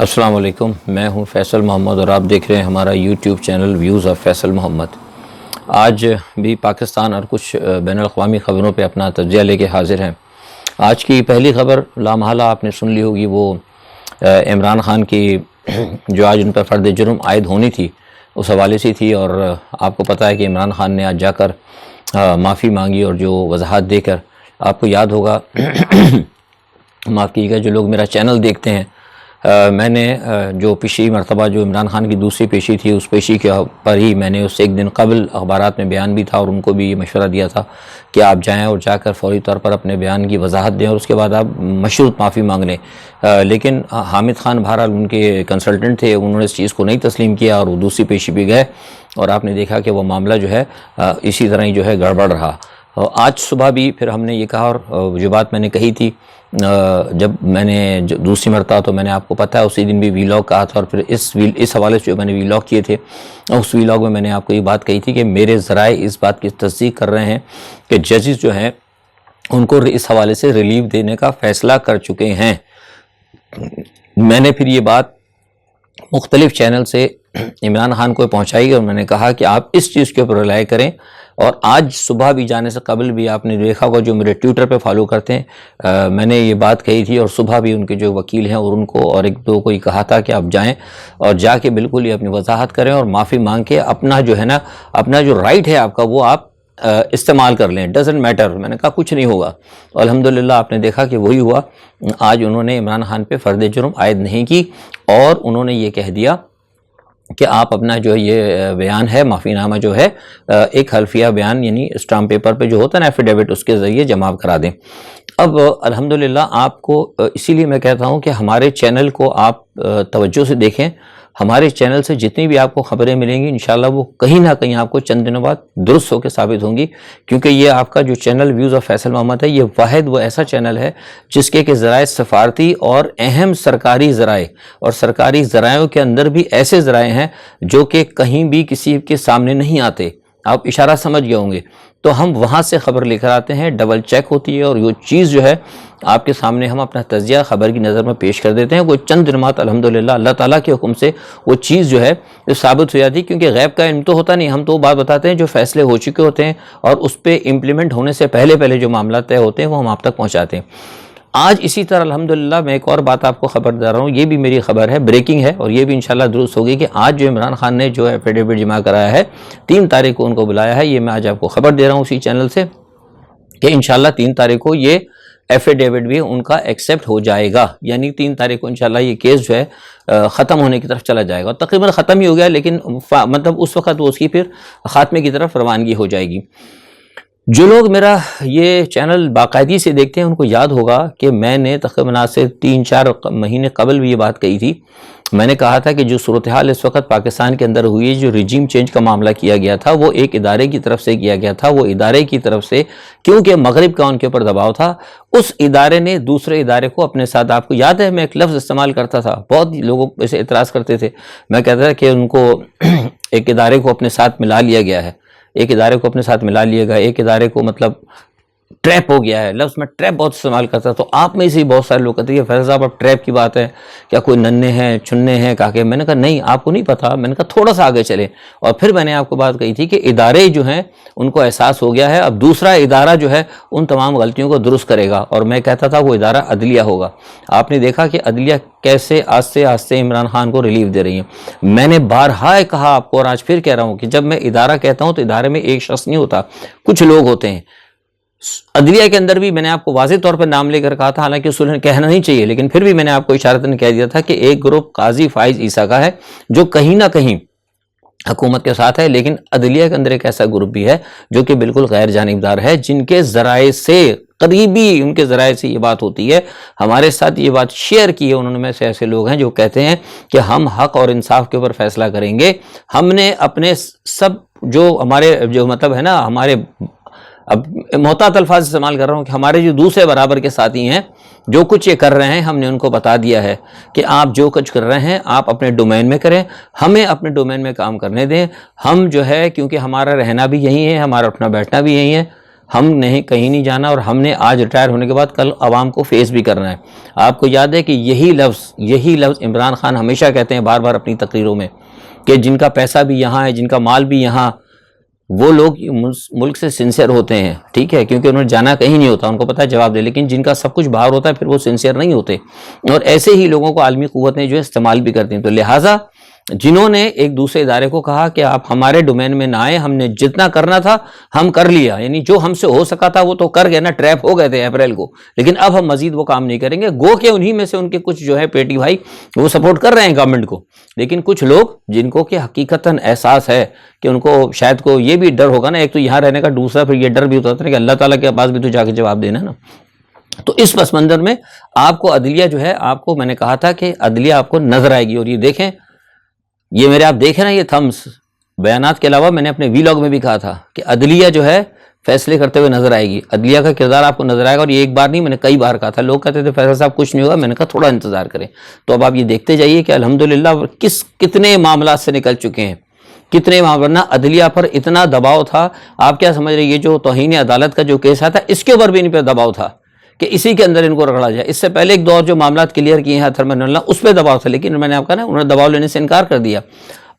السلام علیکم، میں ہوں فیصل محمد اور آپ دیکھ رہے ہیں ہمارا YouTube channel views of Faisal Muhammad. آج بھی پاکستان اور کچھ بین الاقوامی خبروں پہ اپنا تجزیہ لے کے حاضر ہیں۔ آج کی پہلی خبر لامحالہ آپ نے سن لی ہوگی، وہ عمران خان کی جو آج ان پر فرد جرم عائد ہونی تھی اس حوالے سے تھی، اور آپ کو پتہ ہے کہ عمران خان نے آج جا کر معافی مانگی اور جو وضاحت دے کر، آپ کو یاد ہوگا معاف کیجیے گا جو لوگ میرا چینل دیکھتے ہیں، میں نے جو پچھلی مرتبہ جو عمران خان کی دوسری پیشی تھی اس پیشی کے پر ہی میں نے اس سے ایک دن قبل اخبارات میں بیان بھی تھا اور ان کو بھی یہ مشورہ دیا تھا کہ آپ جائیں اور جا کر فوری طور پر اپنے بیان کی وضاحت دیں اور اس کے بعد آپ مشروط معافی مانگ لیں، لیکن حامد خان بہرحال ان کے کنسلٹنٹ تھے، انہوں نے اس چیز کو نہیں تسلیم کیا اور وہ دوسری پیشی پہ گئے اور آپ نے دیکھا کہ وہ معاملہ جو ہے اسی طرح ہی جو ہے گڑبڑ رہا۔ آج صبح بھی پھر ہم نے یہ کہا، اور جو بات میں نے کہی تھی جب میں نے دوسری مرتبہ، تو میں نے آپ کو پتہ ہے اسی دن بھی ویلاگ کہا تھا، اور پھر اس حوالے سے جو میں نے ویلاگ کیے تھے اس ویلاگ میں نے آپ کو یہ بات کہی تھی کہ میرے ذرائع اس بات کی تصدیق کر رہے ہیں کہ ججز جو ہیں ان کو اس حوالے سے ریلیف دینے کا فیصلہ کر چکے ہیں۔ میں نے پھر یہ بات مختلف چینل سے عمران خان کو پہنچائی اور میں نے کہا کہ آپ اس چیز کے اوپر رلائے کریں، اور آج صبح بھی جانے سے قبل بھی آپ نے دیکھا ہوگا جو میرے ٹویٹر پہ فالو کرتے ہیں، میں نے یہ بات کہی تھی اور صبح بھی ان کے جو وکیل ہیں اور ان کو اور ایک دو کو یہ کہا تھا کہ آپ جائیں اور جا کے بالکل یہ اپنی وضاحت کریں اور معافی مانگ کے اپنا جو ہے نا، اپنا جو رائٹ ہے آپ کا وہ آپ استعمال کر لیں، ڈزنٹ میٹر۔ میں نے کہا کچھ نہیں ہوگا، الحمدللہ آپ نے دیکھا کہ وہی ہوا۔ آج انہوں نے عمران خان پہ فرد جرم عائد نہیں کی اور انہوں نے یہ کہہ دیا کہ آپ اپنا جو یہ بیان ہے، معافی نامہ جو ہے، ایک حلفیہ بیان یعنی اسٹامپ پیپر پہ جو ہوتا ہے نا ایفیڈیوٹ، اس کے ذریعے جمع کرا دیں۔ اب الحمدللہ آپ کو اسی لیے میں کہتا ہوں کہ ہمارے چینل کو آپ توجہ سے دیکھیں، ہمارے چینل سے جتنی بھی آپ کو خبریں ملیں گی انشاءاللہ وہ کہیں نہ کہیں آپ کو چند دنوں بعد درست ہو کے ثابت ہوں گی، کیونکہ یہ آپ کا جو چینل ویوز آف فیصل محمد ہے یہ واحد وہ ایسا چینل ہے جس کے ذرائع سفارتی اور اہم سرکاری ذرائع، اور سرکاری ذرائعوں کے اندر بھی ایسے ذرائع ہیں جو کہ کہیں بھی کسی کے سامنے نہیں آتے، آپ اشارہ سمجھ گئے ہوں گے، تو ہم وہاں سے خبر لے کر آتے ہیں، ڈبل چیک ہوتی ہے اور یہ چیز جو ہے آپ کے سامنے ہم اپنا تجزیہ خبر کی نظر میں پیش کر دیتے ہیں۔ وہ چند دن بعد الحمدللہ اللہ تعالیٰ کے حکم سے وہ چیز جو ہے جو ثابت ہو جاتی ہے، کیونکہ غیب کا علم تو ہوتا نہیں، ہم تو وہ بات بتاتے ہیں جو فیصلے ہو چکے ہوتے ہیں اور اس پہ امپلیمنٹ ہونے سے پہلے جو معاملات طے ہوتے ہیں وہ ہم آپ تک پہنچاتے ہیں۔ آج اسی طرح الحمدللہ میں ایک اور بات آپ کو خبر دے رہا ہوں، یہ بھی میری خبر ہے، بریکنگ ہے، اور یہ بھی انشاءاللہ درست ہوگی کہ آج جو عمران خان نے جو ایفیڈیوٹ جمع کرایا ہے 3 تاریخ کو ان کو بلایا ہے، یہ میں آج آپ کو خبر دے رہا ہوں اسی چینل سے کہ انشاءاللہ 3 تاریخ کو یہ ایفیڈیوٹ بھی ان کا ایکسیپٹ ہو جائے گا، یعنی 3 تاریخ کو انشاءاللہ یہ کیس جو ہے ختم ہونے کی طرف چلا جائے گا، تقریباً ختم ہی ہو گیا، لیکن مطلب اس وقت وہ اس کی پھر خاتمے کی طرف روانگی ہو جائے گی۔ جو لوگ میرا یہ چینل باقاعدگی سے دیکھتے ہیں ان کو یاد ہوگا کہ میں نے تقریباً آج سے 3-4 مہینے قبل بھی یہ بات کہی تھی، میں نے کہا تھا کہ جو صورتحال اس وقت پاکستان کے اندر ہوئی، جو ریجیم چینج کا معاملہ کیا گیا تھا وہ ایک ادارے کی طرف سے کیا گیا تھا، وہ ادارے کی طرف سے کیونکہ مغرب کا ان کے اوپر دباؤ تھا، اس ادارے نے دوسرے ادارے کو اپنے ساتھ، آپ کو یاد ہے میں ایک لفظ استعمال کرتا تھا، بہت لوگوں اسے اعتراض کرتے تھے، میں کہتا تھا کہ ان کو ایک ادارے کو اپنے ساتھ ملا لیا گیا ہے، ایک ادارے کو اپنے ساتھ ملا لیا گیا، ایک ادارے کو مطلب ٹریپ ہو گیا ہے، لفظ میں ٹریپ بہت استعمال کرتا، تو آپ میں سے بہت سارے لوگ کہتے ہیں کہ فیض صاحب اب ٹریپ کی بات ہے کیا کوئی ننے ہیں چننے ہیں کاکے، میں نے کہا نہیں، آپ کو نہیں پتا، میں نے کہا تھوڑا سا آگے چلیں، اور پھر میں نے آپ کو بات کہی تھی کہ ادارے جو ہیں ان کو احساس ہو گیا ہے، اب دوسرا ادارہ جو ہے ان تمام غلطیوں کو درست کرے گا، اور میں کہتا تھا وہ ادارہ عدلیہ ہوگا۔ آپ نے دیکھا کہ عدلیہ کیسے آہستہ آہستہ عمران خان کو ریلیف دے رہی ہیں۔ میں نے بارہا کہا آپ کو اور آج پھر کہہ رہا ہوں کہ جب میں ادارہ کہتا ہوں تو ادارے میں ایک شخص نہیں ہوتا، کچھ لوگ ہوتے ہیں۔ عدلیہ کے اندر بھی میں نے آپ کو واضح طور پر نام لے کر کہا تھا، حالانکہ اصول کہنا نہیں چاہیے، لیکن پھر بھی میں نے آپ کو اشارتاً کہہ دیا تھا کہ ایک گروپ قاضی فائز عیسیٰ کا ہے جو کہیں نہ کہیں حکومت کے ساتھ ہے، لیکن عدلیہ کے اندر ایک ایسا گروپ بھی ہے جو کہ بالکل غیر جانبدار ہے، جن کے ذرائع سے قریبی ان کے ذرائع سے یہ بات ہوتی ہے، ہمارے ساتھ یہ بات شیئر کی ہے انہوں نے، میں سے ایسے لوگ ہیں جو کہتے ہیں کہ ہم حق اور انصاف کے اوپر فیصلہ کریں گے، ہم نے اپنے سب جو ہمارے جو مطلب ہے نا، ہمارے اب محتاط الفاظ استعمال کر رہا ہوں کہ ہمارے جو دوسرے برابر کے ساتھی ہیں جو کچھ یہ کر رہے ہیں، ہم نے ان کو بتا دیا ہے کہ آپ جو کچھ کر رہے ہیں آپ اپنے ڈومین میں کریں، ہمیں اپنے ڈومین میں کام کرنے دیں، ہم جو ہے کیونکہ ہمارا رہنا بھی یہی ہے، ہمارا اٹھنا بیٹھنا بھی یہی ہے، ہم نہیں کہیں نہیں جانا، اور ہم نے آج ریٹائر ہونے کے بعد کل عوام کو فیس بھی کرنا ہے۔ آپ کو یاد ہے کہ یہی لفظ عمران خان ہمیشہ کہتے ہیں بار بار اپنی تقریروں میں کہ جن کا پیسہ بھی یہاں ہے، جن کا مال بھی یہاں، وہ لوگ ملک سے سنسیئر ہوتے ہیں، ٹھیک ہے، کیونکہ انہوں نے جانا کہیں نہیں ہوتا، ان کو پتہ ہے جواب دے، لیکن جن کا سب کچھ باہر ہوتا ہے پھر وہ سنسیئر نہیں ہوتے، اور ایسے ہی لوگوں کو عالمی قوتیں جو ہے استعمال بھی کرتی ہیں۔ تو لہٰذا جنہوں نے ایک دوسرے ادارے کو کہا کہ آپ ہمارے ڈومین میں نہ آئے، ہم نے جتنا کرنا تھا ہم کر لیا، یعنی جو ہم سے ہو سکا تھا وہ تو کر گئے نا، ٹریپ ہو گئے تھے اپریل کو، لیکن اب ہم مزید وہ کام نہیں کریں گے، گو کہ انہی میں سے ان کے کچھ جو ہے پیٹی بھائی وہ سپورٹ کر رہے ہیں گورنمنٹ کو، لیکن کچھ لوگ جن کو کہ حقیقتاً احساس ہے کہ ان کو شاید کو یہ بھی ڈر ہوگا نا، ایک تو یہاں رہنے کا، دوسرا پھر یہ ڈر بھی ہوتا ہے کہ اللہ تعالیٰ کے پاس بھی تو جا کے جواب دینا نا۔ تو اس پس منظر میں آپ کو عدلیہ جو ہے، آپ کو میں نے کہا تھا کہ عدلیہ آپ کو نظر آئے گی، اور یہ دیکھیں، یہ میرے آپ دیکھیں نا، یہ تھمس بیانات کے علاوہ میں نے اپنے ویلاگ میں بھی کہا تھا کہ عدلیہ جو ہے فیصلے کرتے ہوئے نظر آئے گی، عدلیہ کا کردار آپ کو نظر آئے گا، اور یہ ایک بار نہیں، میں نے کئی بار کہا تھا، لوگ کہتے تھے فیصل صاحب کچھ نہیں ہوگا، میں نے کہا تھوڑا انتظار کریں۔ تو اب آپ یہ دیکھتے جائیے کہ الحمدللہ کتنے معاملات سے نکل چکے ہیں، کتنے ورنہ عدلیہ پر اتنا دباؤ تھا، آپ کیا سمجھ رہے، یہ جو توہین عدالت کا جو کیس آتا اس کے اوپر بھی ان پہ دباؤ تھا کہ اسی کے اندر ان کو رگڑا جائے۔ اس سے پہلے ایک دور جو معاملات کلیئر کیے ہیں تھرمن اللہ، اس پہ دباؤ تھا، لیکن میں نے آپ کہا نا انہوں نے دباؤ لینے سے انکار کر دیا۔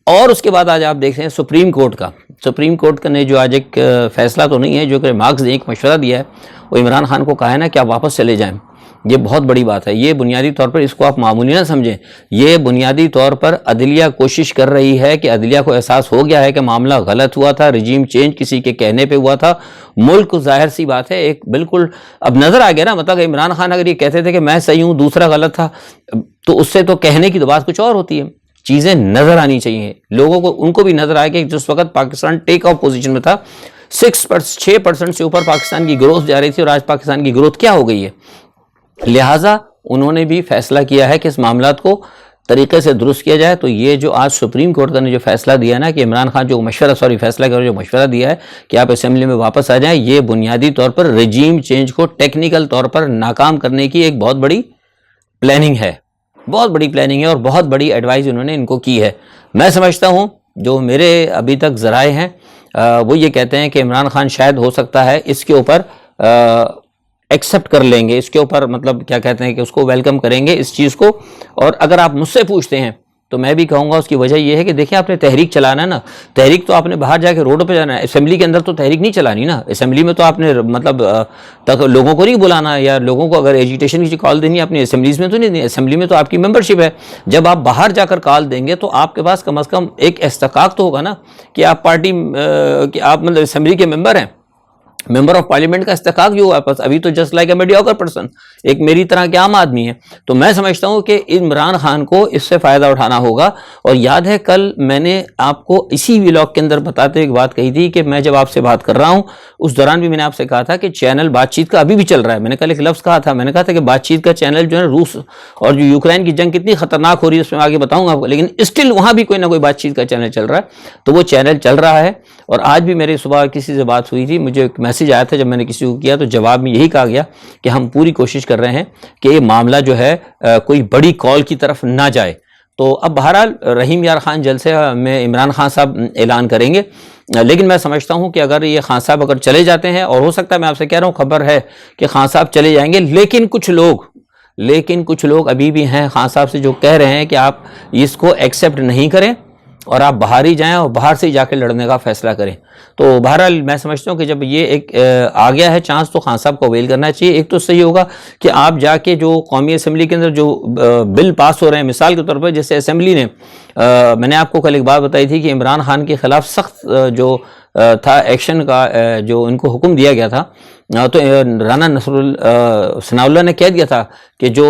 اور اس کے بعد آج آپ دیکھ رہے ہیں سپریم کورٹ نے جو آج ایک فیصلہ تو نہیں ہے، جو کہ مارکس نے ایک مشورہ دیا ہے، وہ عمران خان کو کہا ہے نا کہ آپ واپس چلے جائیں۔ یہ بہت بڑی بات ہے، یہ بنیادی طور پر اس کو آپ معمولی نہ سمجھیں، یہ بنیادی طور پر عدلیہ کوشش کر رہی ہے کہ عدلیہ کو احساس ہو گیا ہے کہ معاملہ غلط ہوا تھا، رجیم چینج کسی کے کہنے پہ ہوا تھا، ملک ظاہر سی بات ہے ایک بالکل اب نظر آ گیا نا، مطلب عمران خان اگر یہ کہتے تھے کہ میں صحیح ہوں دوسرا غلط تھا، تو اس سے تو کہنے کی تو بات کچھ اور ہوتی ہے، چیزیں نظر آنی چاہیے لوگوں کو، ان کو بھی نظر آئے کہ جس وقت پاکستان ٹیک آف پوزیشن میں تھا، 6% سے اوپر پاکستان کی گروتھ جا رہی تھی، اور آج پاکستان کی گروتھ کیا ہو گئی ہے۔ لہٰذا انہوں نے بھی فیصلہ کیا ہے کہ اس معاملات کو طریقے سے درست کیا جائے۔ تو یہ جو آج سپریم کورٹ نے جو فیصلہ دیا نا کہ عمران خان جو مشورہ دیا ہے کہ آپ اسمبلی میں واپس آ جائیں، یہ بنیادی طور پر رجیم چینج کو ٹیکنیکل طور پر ناکام کرنے کی ایک بہت بڑی پلاننگ ہے، اور بہت بڑی ایڈوائز انہوں نے ان کو کی ہے۔ میں سمجھتا ہوں جو میرے ابھی تک ذرائع ہیں وہ یہ کہتے ہیں کہ عمران خان شاید ہو سکتا ہے اس کے اوپر ایکسیپٹ کر لیں گے، اس کے اوپر مطلب کیا کہتے ہیں کہ اس کو ویلکم کریں گے اس چیز کو۔ اور اگر آپ مجھ سے پوچھتے ہیں تو میں بھی کہوں گا اس کی وجہ یہ ہے کہ دیکھیں آپ نے تحریک چلانا ہے نا، تحریک تو آپ نے باہر جا کے روڈ پہ جانا ہے، اسمبلی کے اندر تو تحریک نہیں چلانی نا، اسمبلی میں تو آپ نے مطلب لوگوں کو نہیں بلانا، یا لوگوں کو اگر ایجیٹیشن کی کال دینی ہے اپنی اسمبلیز میں تو نہیں دینی، اسمبلی میں تو آپ کی ممبرشپ ہے۔ جب آپ باہر جا کر کال دیں گے تو آپ کے پاس کم از کم ایک استحقاق تو ہوگا نا کہ آپ پارٹی کہ آپ مطلب اسمبلی کے ممبر ہیں، ممبر آف پارلیمنٹ کا استحقاق بھی ہوا ہے، ابھی تو just like a mediocre person, ایک میری طرح کے عام آدمی ہے۔ تو میں سمجھتا ہوں کہ عمران خان کو اس سے فائدہ اٹھانا ہوگا۔ اور یاد ہے کل میں نے آپ کو اسی ویلاگ کے اندر بتاتے ہوئے ایک بات کہی تھی کہ میں جب آپ سے بات کر رہا ہوں اس دوران بھی میں نے آپ سے کہا تھا کہ چینل بات چیت کا ابھی بھی چل رہا ہے۔ میں نے کل ایک لفظ کہا تھا، میں نے کہا تھا کہ بات چیت کا چینل جو ہے روس اور جو یوکرین کی جنگ کتنی خطرناک ہو رہی ہے اس میں آگے بتاؤں گا آپ کو، لیکن اسٹل وہاں بھی کوئی نہ کوئی بات چیت کا چینل چل رہا ہے، تو وہ چینل چل رہا ہے۔ اور آج بھی میرے صبح کسی سے بات ہوئی تھی، مجھے ایک میسج آیا تھا، جب میں نے کسی کو کیا تو جواب میں یہی کہا گیا کہ ہم پوری کوشش کر رہے ہیں کہ یہ معاملہ جو ہے کوئی بڑی کال کی طرف نہ جائے۔ تو اب بہرحال رحیم یار خان جلسے میں عمران خان صاحب اعلان کریں گے، لیکن میں سمجھتا ہوں کہ اگر یہ خان صاحب اگر چلے جاتے ہیں، اور ہو سکتا ہے میں آپ سے کہہ رہا ہوں خبر ہے کہ خان صاحب چلے جائیں گے، لیکن کچھ لوگ ابھی بھی ہیں خان صاحب سے جو کہہ رہے ہیں کہ آپ اس کو ایکسیپٹ نہیں کریں اور آپ باہر ہی جائیں اور باہر سے ہی جا کے لڑنے کا فیصلہ کریں۔ تو بہرحال میں سمجھتا ہوں کہ جب یہ ایک آ گیا ہے چانس تو خان صاحب کو اویل کرنا چاہیے۔ ایک تو صحیح ہوگا کہ آپ جا کے جو قومی اسمبلی کے اندر جو بل پاس ہو رہے ہیں، مثال کے طور پر جیسے اسمبلی نے میں نے آپ کو کل ایک بات بتائی تھی کہ عمران خان کے خلاف سخت جو تھا ایکشن کا جو ان کو حکم دیا گیا تھا، تو رانا ثناء اللہ نے کہہ دیا تھا کہ جو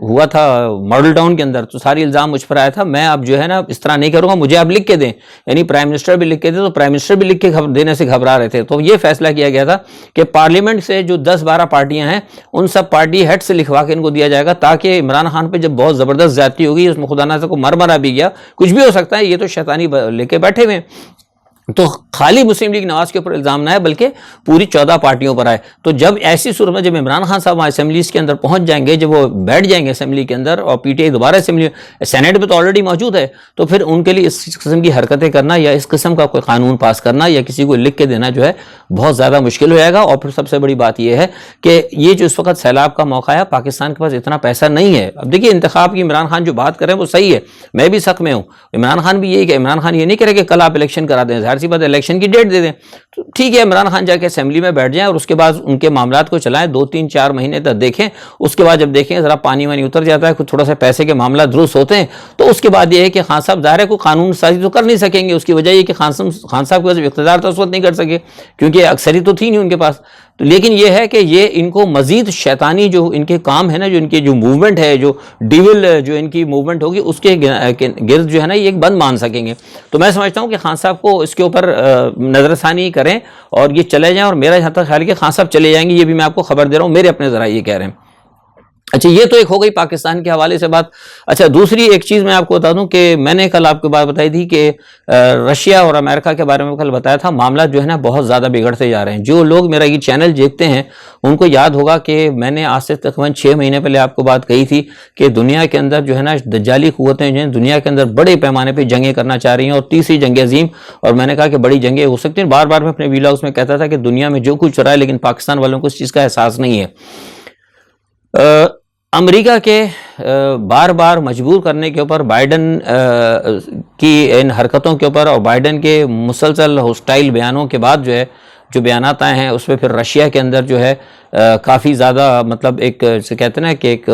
ہوا تھا ماڈل ٹاؤن کے اندر تو ساری الزام مجھ پر آیا تھا، میں اب جو ہے نا اس طرح نہیں کروں گا، مجھے آپ لکھ کے دیں، یعنی پرائم منسٹر بھی لکھ کے دیں، تو پرائم منسٹر بھی لکھ کے دینے سے گھبرا رہے تھے۔ تو یہ فیصلہ کیا گیا تھا کہ پارلیمنٹ سے جو 10-12 پارٹیاں ہیں ان سب پارٹی ہیڈ سے لکھوا کے ان کو دیا جائے گا، تاکہ عمران خان پہ جب بہت زبردست زیادتی ہوگی، اس میں خدا نہ کو مر مرا بھی گیا، کچھ بھی ہو سکتا ہے، یہ تو شیطانی لے کے بیٹھے ہوئے ہیں، تو خالی مسلم لیگ نواز کے اوپر الزام نہ ہے بلکہ پوری 14 پارٹیوں پر آئے. تو جب ایسی صورت میں جب عمران خان صاحب وہاں اسمبلیز کے اندر پہنچ جائیں گے, جب وہ بیٹھ جائیں گے اسمبلی کے اندر, اور پی ٹی آئی دوبارہ اسمبلی سینیٹ میں تو آلریڈی موجود ہے, تو پھر ان کے لیے اس قسم کی حرکتیں کرنا یا اس قسم کا کوئی قانون پاس کرنا یا کسی کو لکھ کے دینا جو ہے بہت زیادہ مشکل ہو جائے گا. اور پھر سب سے بڑی بات یہ ہے کہ یہ جو اس وقت سیلاب کا موقع ہے, پاکستان کے پاس اتنا پیسہ نہیں ہے. اب دیکھیے انتخاب کی عمران خان جو بات کر رہے ہیں وہ صحیح ہے, میں بھی سخت میں ہوں. عمران خان بھی یہی کہ عمران خان یہ نہیں کرے کہ کل آپ الیکشن کرا دیں, ظاہر سی بات ہے الیکشن کی ڈیٹ دے دیں, تو ٹھیک ہے عمران خان جا کے اسمبلی میں بیٹھ جائیں اور اس کے بعد ان کے معاملات کو چلائیں, 2-3-4 مہینے تک دیکھیں. اس کے بعد جب دیکھیں ذرا پانی وانی اتر جاتا ہے, کچھ تھوڑا سا پیسے کے معاملات درست ہوتے ہیں, تو اس کے بعد یہ ہے کہ خان صاحب ظاہر ہے کوئی قانون سازی تو کر نہیں سکیں گے. اس کی وجہ یہ کہ خان صاحب کے پاس اقتدار تو اس وقت نہیں کر سکے کیونکہ اکثریت تو تھی نہیں ان کے پاس. تو لیکن یہ ہے کہ یہ ان کو مزید شیطانی جو ان کے کام ہے نا, جو ان کی جو موومنٹ ہے, جو ڈیول جو ان کی موومنٹ ہوگی اس کے گرد جو ہے نا یہ ایک بند مان سکیں گے. تو میں سمجھتا ہوں کہ خان صاحب کو اس کے اوپر نظر ثانی کریں اور یہ چلے جائیں, اور میرا یہاں تک خیال ہے کہ خان صاحب چلے جائیں گے, یہ بھی میں آپ کو خبر دے رہا ہوں, میرے اپنے ذرائع یہ کہہ رہے ہیں. اچھا یہ تو ایک ہو گئی پاکستان کے حوالے سے بات. اچھا دوسری ایک چیز میں آپ کو بتا دوں کہ میں نے کل آپ کو بات بتائی تھی کہ رشیا اور امریکہ کے بارے میں کل بتایا تھا, معاملات جو ہے نا بہت زیادہ بگڑتے جا رہے ہیں. جو لوگ میرا یہ چینل دیکھتے ہیں ان کو یاد ہوگا کہ میں نے آج سے تقریباً 6 مہینے پہلے آپ کو بات کہی تھی کہ دنیا کے اندر جو ہے نا دجالی قوتیں جو ہیں دنیا کے اندر بڑے پیمانے پہ جنگیں کرنا چاہ رہی ہیں, اور تیسری جنگ عظیم. اور میں نے کہا کہ بڑی جنگیں ہو سکتی ہیں. بار بار میں اپنے ویلاگز میں کہتا تھا کہ دنیا میں جو کچھ ہو رہا ہے لیکن پاکستان والوں کو اس چیز کا احساس نہیں ہے. امریکہ کے بار بار مجبور کرنے کے اوپر, بائیڈن کی ان حرکتوں کے اوپر اور بائیڈن کے مسلسل ہوسٹائل بیانوں کے بعد جو ہے جو بیانات آئے ہیں اس میں پھر رشیا کے اندر جو ہے کافی زیادہ مطلب ایک سے کہتے ہیں نا کہ ایک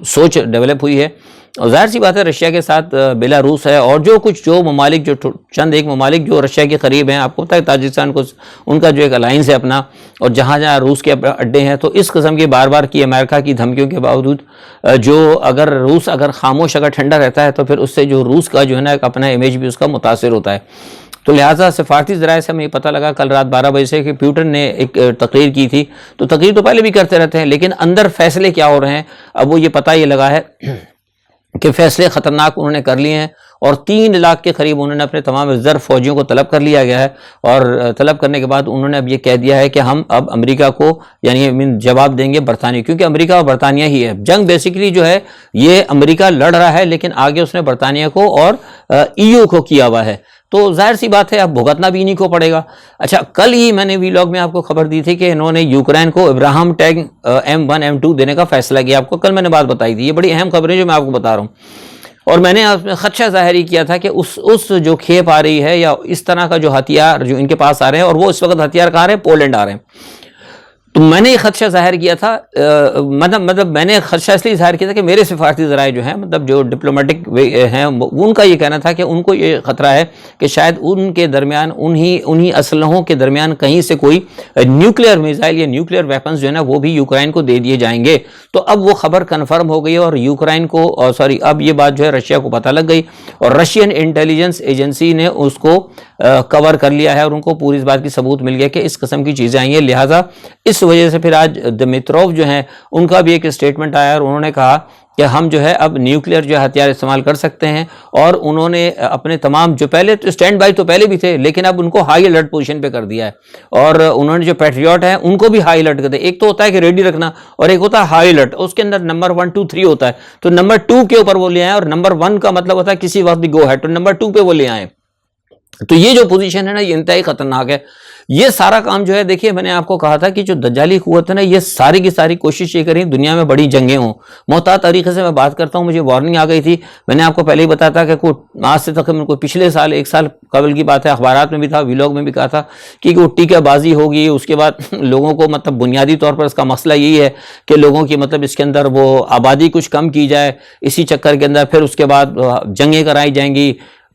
سوچ ڈیولپ ہوئی ہے. اور ظاہر سی بات ہے رشیا کے ساتھ بیلاروس ہے اور جو ممالک جو چند ایک ممالک جو رشیا کے قریب ہیں, آپ کو پتہ ہے تاجکستان کو ان کا جو ایک الائنس ہے اپنا, اور جہاں جہاں روس کے اڈے ہیں. تو اس قسم کی بار بار کی امریکہ کی دھمکیوں کے باوجود جو روس اگر خاموش اگر ٹھنڈا رہتا ہے تو پھر اس سے جو روس کا جو ہے نا ایک اپنا امیج بھی اس کا متاثر ہوتا ہے. تو لہٰذا سفارتی ذرائع سے ہمیں یہ پتہ لگا کل رات 12 بجے سے کہ پیوٹن نے ایک تقریر کی تھی. تو تقریر تو پہلے بھی کرتے رہتے ہیں لیکن اندر فیصلے کیا ہو رہے ہیں اب وہ یہ پتہ یہ لگا ہے کہ فیصلے خطرناک انہوں نے کر لیے ہیں, اور 3 لاکھ کے قریب انہوں نے اپنے تمام ریزرو فوجیوں کو طلب کر لیا گیا ہے. اور طلب کرنے کے بعد انہوں نے اب یہ کہہ دیا ہے کہ ہم اب امریکہ کو یعنی جواب دیں گے برطانیہ, کیونکہ امریکہ اور برطانیہ ہی ہے. جنگ بیسیکلی جو ہے یہ امریکہ لڑ رہا ہے لیکن آگے اس نے برطانیہ کو اور EU کو کیا ہوا ہے. تو ظاہر سی بات ہے اب بھگتنا بھی انہیں کو پڑے گا. اچھا کل ہی میں نے ویلاگ میں آپ کو خبر دی تھی کہ انہوں نے یوکرین کو ابراہم ٹینک M1 M2 دینے کا فیصلہ کیا. آپ کو کل میں نے بات بتائی تھی, یہ بڑی اہم خبریں جو میں آپ کو بتا رہا ہوں. اور میں نے اس میں خدشہ ظاہر ہی کیا تھا کہ اس جو کھیپ آ رہی ہے یا اس طرح کا جو ہتھیار جو ان کے پاس آ رہے ہیں, اور وہ اس وقت ہتھیار کہاں رہے ہیں, پولینڈ آ رہے ہیں. تو میں نے یہ خدشہ ظاہر کیا تھا, مطلب میں نے خدشہ اس لیے ظاہر کیا تھا کہ میرے سفارتی ذرائع جو ہیں مطلب جو ڈپلومیٹک ہیں ان کا یہ کہنا تھا کہ ان کو یہ خطرہ ہے کہ شاید ان کے درمیان انہی اسلحوں کے درمیان کہیں سے کوئی نیوکلیئر میزائل یا نیوکلیئر ویپنز جو ہے نا وہ بھی یوکرائن کو دے دیے جائیں گے. تو اب وہ خبر کنفرم ہو گئی اور یوکرائن کو اب یہ بات جو ہے رشیا کو پتہ لگ گئی, اور رشین انٹیلیجنس ایجنسی نے اس کو کور کر لیا ہے اور ان کو پوری اس بات کی ثبوت مل گیا کہ اس قسم کی چیزیں آئی ہیں. لہٰذا اس وجہ سے پھر آج دمیتروف جو ہیں ان کا بھی ایک اسٹیٹمنٹ آیا اور انہوں نے کہا کہ ہم جو ہے اب نیوکلیئر جو ہتھیار استعمال کر سکتے ہیں. اور انہوں نے اپنے تمام جو پہلے تو اسٹینڈ بائی تو پہلے بھی تھے لیکن اب ان کو ہائی الرٹ پوزیشن پہ کر دیا ہے, اور انہوں نے جو پیٹریوٹ ہیں ان کو بھی ہائی الرٹ کر دیا. ایک تو ہوتا ہے کہ ریڈی رکھنا اور ایک ہوتا ہے ہائی الرٹ, اس کے اندر نمبر 1 2 3 ہوتا ہے. تو نمبر 2 کے اوپر وہ لے آئے, اور نمبر 1 کا مطلب ہوتا ہے کسی وقت بھی گو ہے, تو نمبر 2 پہ وہ لے آئے. تو یہ جو پوزیشن ہے نا یہ انتہائی خطرناک ہے. یہ سارا کام جو ہے دیکھیے میں نے آپ کو کہا تھا کہ جو دجالی قوت ہے نا یہ ساری کی ساری کوشش یہ کریں دنیا میں بڑی جنگیں ہوں. محتاط طریقے سے میں بات کرتا ہوں, مجھے وارننگ آ گئی تھی, میں نے آپ کو پہلے ہی بتایا تھا کہ آج سے تقریباً پچھلے سال 1 سال قبل کی بات ہے, اخبارات میں بھی تھا, ویلاگ میں بھی کہا تھا کہ وہ ٹیکہ بازی ہوگی. اس کے بعد لوگوں کو مطلب بنیادی طور پر اس کا مسئلہ یہی ہے کہ لوگوں کی مطلب اس کے اندر وہ آبادی کچھ کم کی جائے اسی چکر کے اندر. پھر اس کے بعد جنگیں کرائی جائیں گی,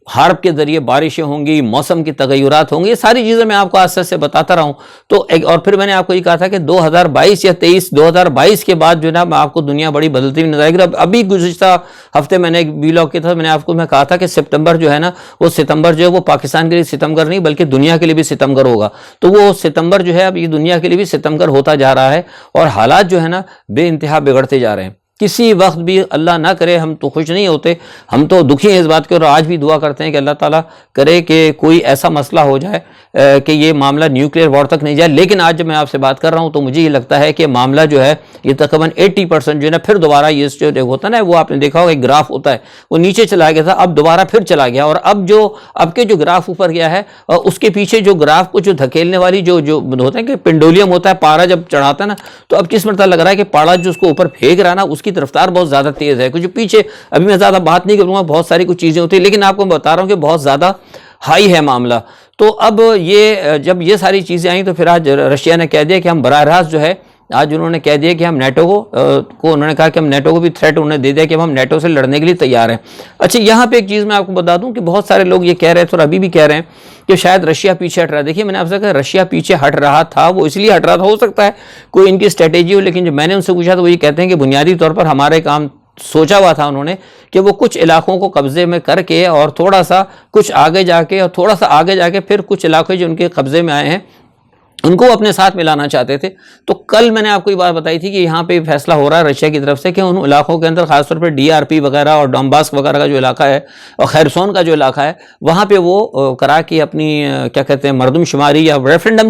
حرب کے ذریعے بارشیں ہوں گی, موسم کی تغیرات ہوں گی, یہ ساری چیزیں میں آپ کو آج سے بتاتا رہا ہوں. تو اور پھر میں نے آپ کو یہ کہا تھا کہ 2022 یا 2022 کے بعد جو ہے نا میں آپ کو دنیا بڑی بدلتی ہوئی نظر آئے گی. ابھی گزشتہ ہفتے میں نے ایک ویلاگ کیا تھا, میں نے آپ کو کہا تھا کہ سپتمبر جو ہے نا وہ ستمبر جو ہے وہ پاکستان کے لیے ستمگر نہیں بلکہ دنیا کے لیے بھی ستمگر ہوگا. تو وہ ستمبر جو ہے اب یہ دنیا کے لیے بھی ستمگر ہوتا جا رہا ہے, اور حالات جو ہے نا بے انتہا بگڑتے جا رہے ہیں. کسی وقت بھی اللہ نہ کرے ہم تو خوش نہیں ہوتے, ہم تو دکھی ہیں اس بات کے, اور آج بھی دعا کرتے ہیں کہ اللہ تعالیٰ کرے کہ کوئی ایسا مسئلہ ہو جائے کہ یہ معاملہ نیوکلیئر وار تک نہیں جائے. لیکن آج جب میں آپ سے بات کر رہا ہوں تو مجھے یہ لگتا ہے کہ معاملہ جو ہے یہ تقریباً 80% جو ہے نا پھر دوبارہ یہ جو ہوتا ہے نا, وہ آپ نے دیکھا ہوگا ایک گراف ہوتا ہے, وہ نیچے چلا گیا تھا, اب دوبارہ پھر چلا گیا, اور اب کے جو گراف اوپر گیا ہے اس کے پیچھے جو گراف کو جو دھکیلنے والی جو ہوتا ہے کہ پنڈولیم ہوتا ہے, پارا جب چڑھاتا ہے نا, تو اب کس مرتبہ لگ رہا ہے کہ پاڑا جو اس کو اوپر پھینک رہا ہے نا اس کی رفتار بہت زیادہ تیز ہے. کچھ پیچھے ابھی میں زیادہ بات نہیں کروں گا, بہت ساری کچھ چیزیں ہوتی ہیں, لیکن آپ کو بتا رہا ہوں کہ بہت زیادہ ہائی ہے معاملہ. تو اب یہ جب یہ ساری چیزیں آئیں تو پھر آج رشیا نے کہہ دیا کہ ہم براہ راست جو ہے, آج انہوں نے کہہ دیا کہ ہم نیٹو کو انہوں نے کہا کہ ہم نیٹو کو بھی تھریٹ انہوں نے دے دیا کہ ہم نیٹو سے لڑنے کے لیے تیار ہیں. اچھا, یہاں پہ ایک چیز میں آپ کو بتا دوں کہ بہت سارے لوگ یہ کہہ رہے تھے اور ابھی بھی کہہ رہے ہیں کہ شاید رشیا پیچھے ہٹ رہا ہے. دیکھیے میں نے آپ سے کہا رشیا پیچھے ہٹ رہا تھا, وہ اس لیے ہٹ رہا تھا, ہو سکتا ہے کوئی ان کی اسٹریٹجی ہو, لیکن جب میں نے ان سے پوچھا تو وہ یہ کہتے ہیں کہ بنیادی طور پر ہمارے کام سوچا ہوا تھا انہوں نے کہ وہ کچھ علاقوں کو قبضے میں کر کے اور تھوڑا سا کچھ آگے جا کے اور تھوڑا سا آگے جا کے پھر کچھ علاقے جو ان کے قبضے میں آئے ہیں ان کو اپنے ساتھ ملانا چاہتے تھے. تو کل میں نے آپ کو یہ بات بتائی تھی کہ یہاں پہ فیصلہ ہو رہا ہے رشیا کی طرف سے کہ ان علاقوں کے اندر خاص طور پہ DRP وغیرہ اور ڈونباس وغیرہ کا جو علاقہ ہے اور خیرسون کا جو علاقہ ہے وہاں پہ وہ کرا کے اپنی کیا کہتے ہیں مردم شماری یا ریفرنڈم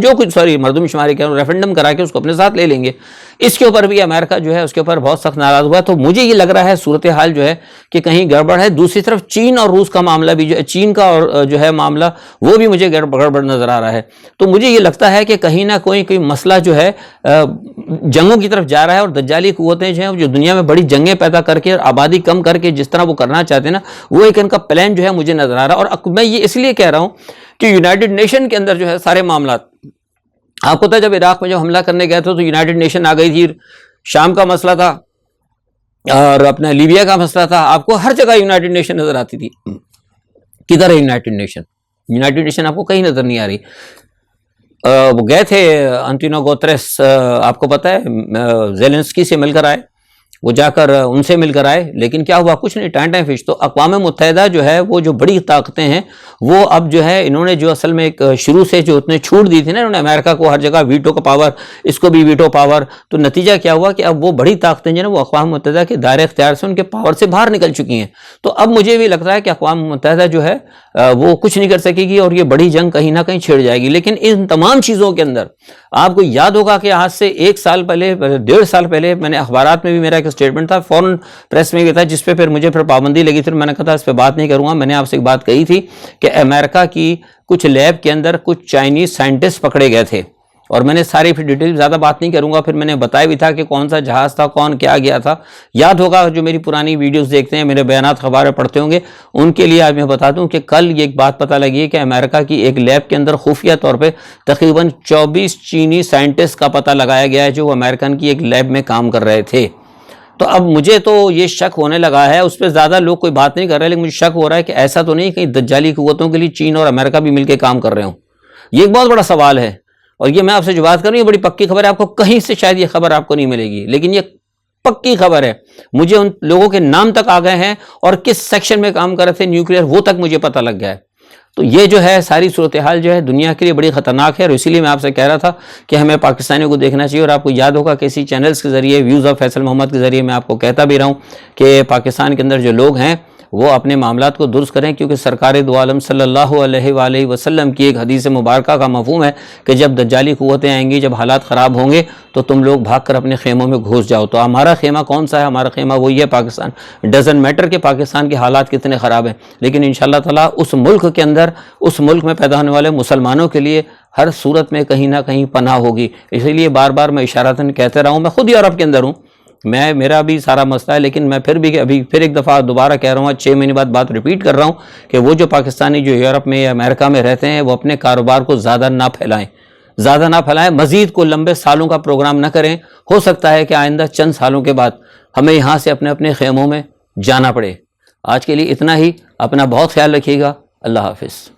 مردم شماری ریفرنڈم کرا کے اس کو اپنے ساتھ لے لیں گے. اس کے اوپر بھی امریکہ جو ہے اس کے اوپر بہت سخت ناراض ہوا. تو مجھے یہ لگ رہا ہے صورتحال جو ہے کہ کہیں گڑبڑ ہے. دوسری طرف چین اور روس کا معاملہ بھی جو ہے, چین کا اور جو ہے معاملہ وہ بھی مجھے گڑبڑ نظر آ رہا ہے. تو مجھے یہ لگتا ہے کہ کہیں نہ کوئی مسئلہ جو ہے جنگوں کی طرف جا رہا ہے, اور دجالی قوتیں جو ہیں جو دنیا میں بڑی جنگیں پیدا کر کے اور آبادی کم کر کے جس طرح وہ کرنا چاہتے ہیں نا, وہ ایک ان کا پلان جو ہے مجھے نظر آ رہا ہے. اور میں یہ اس لیے کہہ رہا ہوں کہ یونائٹڈ نیشن کے اندر جو ہے سارے معاملات, آپ کو پتا جب عراق میں جب حملہ کرنے گئے تھے تو یونائٹڈ نیشن آ گئی تھی, شام کا مسئلہ تھا اور اپنا لیبیا کا مسئلہ تھا, آپ کو ہر جگہ یونائٹڈ نیشن نظر آتی تھی. کدھر ہے یونائٹڈ نیشن؟ یونائٹڈ نیشن آپ کو کہیں نظر نہیں آ رہی. وہ گئے تھے انتونیو گوتریس, آپ کو پتا ہے زیلنسکی سے مل کر آئے, وہ جا کر ان سے مل کر آئے, لیکن کیا ہوا؟ کچھ نہیں, ٹائم فش. تو اقوام متحدہ جو ہے وہ جو بڑی طاقتیں ہیں وہ اب جو ہے انہوں نے جو اصل میں ایک شروع سے جو اتنے چھوٹ دی تھی نا انہوں نے امریکہ کو ہر جگہ ویٹو کا پاور, اس کو بھی ویٹو پاور, تو نتیجہ کیا ہوا کہ اب وہ بڑی طاقتیں جو ہے وہ اقوام متحدہ کے دائرۂ اختیار سے ان کے پاور سے باہر نکل چکی ہیں. تو اب مجھے بھی لگتا ہے کہ اقوام متحدہ جو ہے وہ کچھ نہیں کر سکے گی اور یہ بڑی جنگ کہیں نہ کہیں چھڑ جائے گی. لیکن ان تمام چیزوں کے اندر آپ کو یاد ہوگا کہ آج سے 1 سال پہلے 1.5 سال پہلے میں نے اخبارات میں بھی میرا ایک اسٹیٹمنٹ تھا, فوراً پریس میں بھی تھا, جس پہ پھر پابندی لگی تھی. میں نے کہا تھا اس پہ بات نہیں کروں گا. میں نے آپ سے ایک بات کہی تھی کہ امریکہ کی کچھ لیب کے اندر کچھ چائنیز سائنٹسٹ پکڑے گئے تھے, اور میں نے ساری پھر ڈیٹیل زیادہ بات نہیں کروں گا. پھر میں نے بتایا بھی تھا کہ کون سا جہاز تھا, کون کیا گیا تھا. یاد ہوگا جو میری پرانی ویڈیوز دیکھتے ہیں, میرے بیانات خبریں پڑھتے ہوں گے, ان کے لیے آج میں بتا دوں کہ کل یہ ایک بات پتہ لگی ہے کہ امریکہ کی ایک لیب کے اندر خفیہ طور پہ تقریباً 24 چینی سائنٹسٹ کا پتہ لگایا گیا ہے جو امریکن کی ایک لیب میں کام کر رہے تھے. تو اب مجھے تو یہ شک ہونے لگا ہے, اس پہ زیادہ لوگ کوئی بات نہیں کر رہے, لیکن مجھے شک ہو رہا ہے کہ ایسا تو نہیں کہیں دجالی قوتوں کے لیے چین اور امریکہ بھی مل کے کام کر رہے ہوں. یہ ایک بہت بڑا سوال ہے, اور یہ میں آپ سے جو بات کر رہا ہوں یہ بڑی پکی خبر ہے. آپ کو کہیں سے شاید یہ خبر آپ کو نہیں ملے گی, لیکن یہ پکی خبر ہے. مجھے ان لوگوں کے نام تک آ گئے ہیں اور کس سیکشن میں کام کر رہے تھے نیوکلیئر, وہ تک مجھے پتہ لگ گیا ہے. تو یہ جو ہے ساری صورتحال جو ہے دنیا کے لیے بڑی خطرناک ہے, اور اسی لیے میں آپ سے کہہ رہا تھا کہ ہمیں پاکستانیوں کو دیکھنا چاہیے. اور آپ کو یاد ہوگا کہ اسی چینلز کے ذریعے ویوز آف فیصل محمد کے ذریعے میں آپ کو کہتا بھی رہا ہوں کہ پاکستان کے اندر جو لوگ ہیں وہ اپنے معاملات کو درست کریں, کیونکہ سرکار دو عالم صلی اللہ علیہ وآلہ وسلم کی ایک حدیث مبارکہ کا مفہوم ہے کہ جب دجالی قوتیں آئیں گی, جب حالات خراب ہوں گے تو تم لوگ بھاگ کر اپنے خیموں میں گھس جاؤ. تو ہمارا خیمہ کون سا ہے؟ ہمارا خیمہ وہی ہے پاکستان. ڈزنٹ میٹر کہ پاکستان کے حالات کتنے خراب ہیں, لیکن انشاءاللہ تعالیٰ اس ملک کے اندر, اس ملک میں پیدا ہونے والے مسلمانوں کے لیے ہر صورت میں کہیں نہ کہیں پناہ ہوگی. اسی لیے بار بار میں اشارتاً کہتے رہا ہوں, میں خود یورپ کے اندر ہوں, میرا بھی سارا مسئلہ ہے, لیکن میں پھر ایک دفعہ دوبارہ کہہ رہا ہوں, 6 مہینے بعد بات ریپیٹ کر رہا ہوں کہ وہ جو پاکستانی جو یورپ میں یا امریکہ میں رہتے ہیں وہ اپنے کاروبار کو زیادہ نہ پھیلائیں, مزید کو لمبے سالوں کا پروگرام نہ کریں. ہو سکتا ہے کہ آئندہ چند سالوں کے بعد ہمیں یہاں سے اپنے خیموں میں جانا پڑے. آج کے لیے اتنا ہی, اپنا بہت خیال رکھیے گا. اللہ حافظ.